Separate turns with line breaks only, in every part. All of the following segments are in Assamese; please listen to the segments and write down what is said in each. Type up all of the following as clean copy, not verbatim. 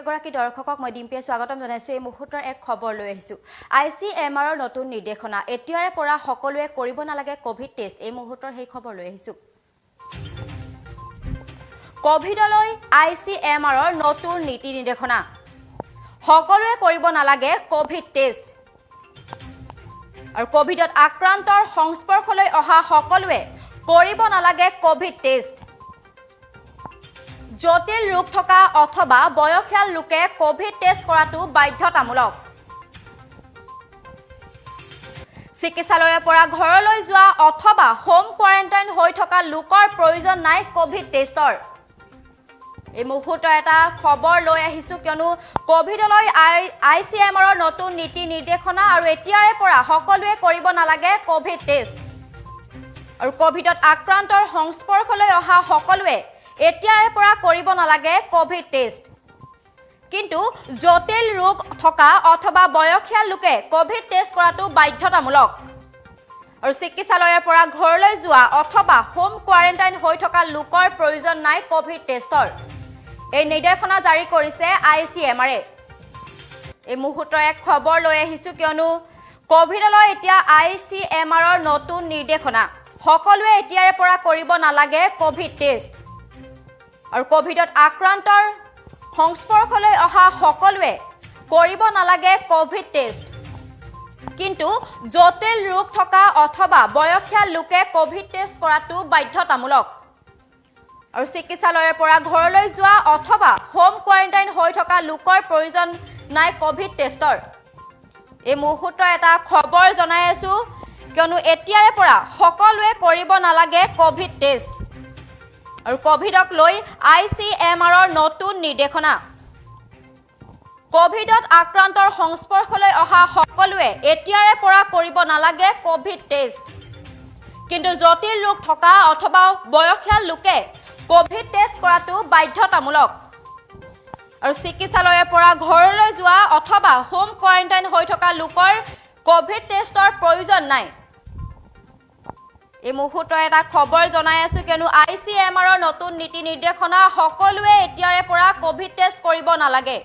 এগৰাকী দৰ্শকক মই ডিম্পিয়ে স্বাগতম জনাইছো। এই মুহূৰ্তৰ এক খবৰ লৈ আহিছো। ICMRৰ নতুন নিৰ্দেশনা এতিয়াৰে পৰা সকলোৱে কৰিব নালাগে কোভিড টেষ্ট। এই মুহূৰ্তৰ সেই খবৰ লৈ আহিছো। কোভিডলৈ ICMRৰ নতুন নীতি নিৰ্দেশনা সকলোৱে কৰিব নালাগে কোভিড টেষ্ট। আৰু কোভিডত আক্ৰান্তৰ সংস্পৰ্শলৈ অহা সকলোৱে কৰিব নালাগে কোভিড টেষ্ট। জটিল ৰোগ থকা অথবা বয়সীয়াল লোকে কোভিড টেষ্ট কৰাটো বাধ্যতামূলক। চিকিৎসালয়ৰ পৰা ঘৰলৈ যোৱা অথবা হোম কোৱাৰেণ্টাইন হৈ থকা লোকৰ প্ৰয়োজন নাই কোভিড টেষ্টৰ। এই মুহূৰ্তত এটা খবৰ লৈ আহিছো কিয়নো কোভিডলৈ ICMRৰ নতুন নীতি নিৰ্দেশনা আৰু এতিয়াৰে পৰা সকলোৱে কৰিব নালাগে কোভিড টেষ্ট। আৰু কোভিডত আক্ৰান্তৰ সংস্পৰ্শলৈ অহা সকলোৱে এতিয়াৰে পৰা কৰিব নালাগে কোভিড টেষ্ট। কিন্তু জটিল ৰোগ থকা অথবা বয়সীয়াল লোকে কোভিড টেষ্ট কৰাটো বাধ্যতামূলক। আৰু চিকিৎসালয়ৰ পৰা ঘৰলৈ যোৱা অথবা হোম কোৱাৰেণ্টাইন হৈ থকা লোকৰ প্ৰয়োজন নাই কোভিড টেষ্টৰ। এই নিৰ্দেশনা জাৰি কৰিছে ICMRে। এই মুহূৰ্তৰ এক খবৰ লৈ আহিছো কিয়নো কোভিডলৈ এতিয়া ICMRৰ নতুন নিৰ্দেশনা সকলোৱে এতিয়াৰে পৰা কৰিব নালাগে কোভিড টেষ্ট। আৰু কোভিডত আক্ৰান্তৰ সংস্পৰ্শলৈ অহা সকলোৱে কৰিব নালাগে কোভিড টেষ্ট। কিন্তু জটিল ৰোগ থকা অথবা বয়সীয়াল লোকে কোভিড টেষ্ট কৰাটো বাধ্যতামূলক। আৰু চিকিৎসালয়ৰ পৰা ঘৰলৈ যোৱা অথবা হোম কোৱাৰেণ্টাইন হৈ থকা লোকৰ প্ৰয়োজন নাই কোভিড টেষ্টৰ। এই মুহূৰ্তত এটা খবৰ জনাই আছো কিয়নো এতিয়াৰে পৰা সকলোৱে কৰিব নালাগে কোভিড টেষ্ট। আৰু কোভিডক লৈ ICMRৰ নতুন নিৰ্দেশনা কোভিডত আক্ৰান্তৰ সংস্পৰ্শলৈ অহা সকলোৱে এতিয়াৰে পৰা কৰিব নালাগে কোভিড টেষ্ট। কিন্তু জটিল ৰোগ থকা অথবা বয়সীয়াল লোকে কোভিড টেষ্ট কৰাটো বাধ্যতামূলক। আৰু চিকিৎসালয়ৰ পৰা ঘৰলৈ যোৱা অথবা হোম কোৱাৰেণ্টাইন হৈ থকা লোকৰ কোভিড টেষ্টৰ প্ৰয়োজন নাই। এই মুহূৰ্তত এটা খবৰ জনাই আছো কিয়নো ICMRৰ নতুন নীতি নিৰ্দেশনা সকলোৱে এতিয়াৰে পৰা কোভিড টেষ্ট কৰিব নালাগে।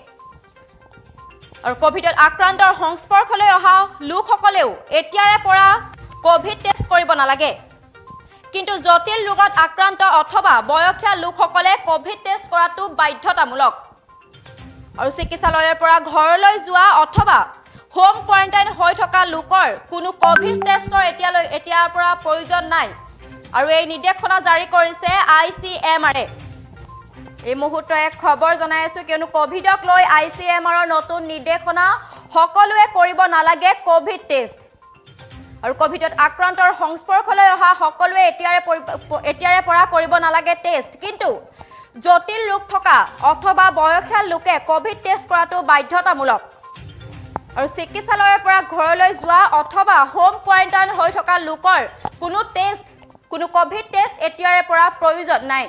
আৰু কোভিডত আক্ৰান্তৰ সংস্পৰ্শলৈ অহা লোকসকলেও এতিয়াৰে পৰা কোভিড টেষ্ট কৰিব নালাগে। কিন্তু জটিল ৰোগত আক্ৰান্ত অথবা বয়সীয়াল লোকসকলে কোভিড টেষ্ট কৰাটো বাধ্যতামূলক। আৰু চিকিৎসালয়ৰ পৰা ঘৰলৈ যোৱা অথবা হোম কোৱাৰেণ্টাইন হৈ থকা লোকৰ কোনো কোভিড টেষ্টৰ এতিয়াৰ পৰা প্ৰয়োজন নাই। আৰু এই নিৰ্দেশনা জাৰি কৰিছে ICMRে। এই মুহূৰ্তত এক খবৰ জনাই আছো কিয়নো কোভিডক লৈ ICMRৰ নতুন নিৰ্দেশনা সকলোৱে কৰিব নালাগে কোভিড টেষ্ট। আৰু কোভিডত আক্ৰান্তৰ সংস্পৰ্শলৈ অহা সকলোৱে এতিয়াৰে পৰা কৰিব নালাগে টেষ্ট। কিন্তু জটিল ৰোগ থকা অথবা বয়সীয়াল লোকে কোভিড টেষ্ট কৰাটো বাধ্যতামূলক। আৰু চিকিৎসালয়ৰ পৰা ঘৰলৈ যোৱা অথবা হোম কোৱাৰেণ্টাইন হৈ থকা লোকৰ কোনো কোভিড টেষ্ট এতিয়াৰে পৰা প্ৰয়োজন নাই।